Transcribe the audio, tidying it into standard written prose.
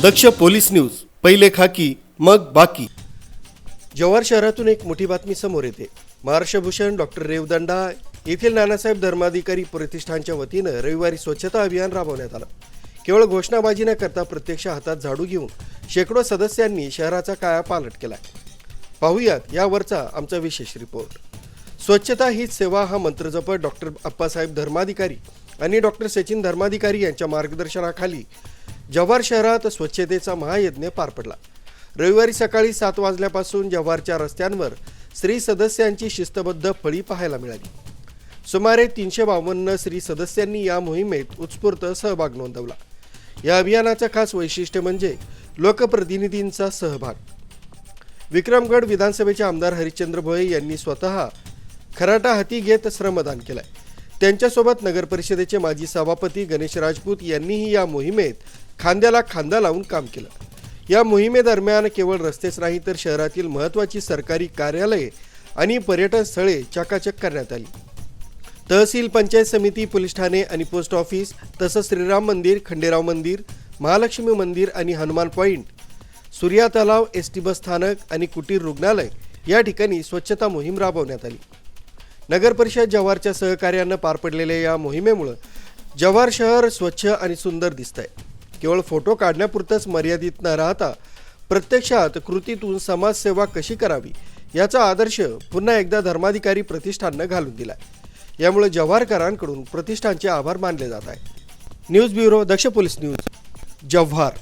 दक्ष police news, पहिले खाकी मग बाकी। जव्हार शहरातून एक मोठी बातमी समोर येते। महाराष्ट्रभूषण डॉक्टर रेवदंडा येथील नानासाहेब धर्माधिकारी प्रतिष्ठानच्या वतीनं रविवारी स्वच्छता अभियान राबवण्यात आलं। केवळ घोषणाबाजी न करता प्रत्यक्ष हातात झाडू घेऊन शेकडो सदस्यांनी शहराचा कायापालट केलाय। पाहूयात यावरचा आमचा विशेष रिपोर्ट। स्वच्छता हीच सेवा हा मंत्र जपत डॉक्टर अप्पासाहेब धर्माधिकारी आणि डॉक्टर सचिन धर्माधिकारी यांच्या मार्गदर्शनाखाली जव्हार शहरात स्वच्छतेचा महायज्ञ पार पडला। रविवारी सकाळी 7 वाजल्यापासून जव्हारच्या रस्त्यांवर स्त्री सदस्यांची शिस्तबद्ध फळी पाहायला मिळाली। सुमारे 352 स्त्री सदस्यांनी या मोहिमेत उत्स्फूर्त सहभाग नोंदवला। या अभियानाचं खास वैशिष्ट्य म्हणजे लोकप्रतिनिधींचा सहभाग। विक्रमगड विधानसभेचे आमदार हरिश्चंद्र भोये यांनी स्वतः खराटा हाती घेत श्रमदान केलंय। त्यांच्यासोबत नगर परिषदेचे माजी सभापती गणेश राजपूत यांनीही या मोहिमेत खांद्याला खांदा लावून काम केलं। या मोहिमेदरम्यान केवळ रस्तेच नाही तर शहरातील महत्त्वाची सरकारी कार्यालये आणि पर्यटन स्थळे चकाचक करण्यात आली। तहसील, पंचायत समिती, पोलीस ठाणे आणि पोस्ट ऑफिस तसंच श्रीराम मंदिर, खंडेराव मंदिर, महालक्ष्मी मंदिर आणि हनुमान पॉइंट, सूर्या तलाव, एसटी बस स्थानक आणि कुटीर रुग्णालय या ठिकाणी स्वच्छता मोहीम राबवण्यात आली। नगर परिषद जव्हारच्या सहकार्यानं पार पडलेल्या या मोहिमेमुळे जव्हार शहर स्वच्छ आणि सुंदर दिसतंय। केवळ फोटो काढण्यापुरतंच मर्यादित न राहता प्रत्यक्षात कृतीतून समाजसेवा कशी करावी याचा आदर्श पुन्हा एकदा धर्माधिकारी प्रतिष्ठाननं घालून दिलाय। यामुळे जव्हारकरांकडून प्रतिष्ठानचे आभार मानले जात आहे। न्यूज ब्युरो, दक्ष पोलीस न्यूज, जव्हार।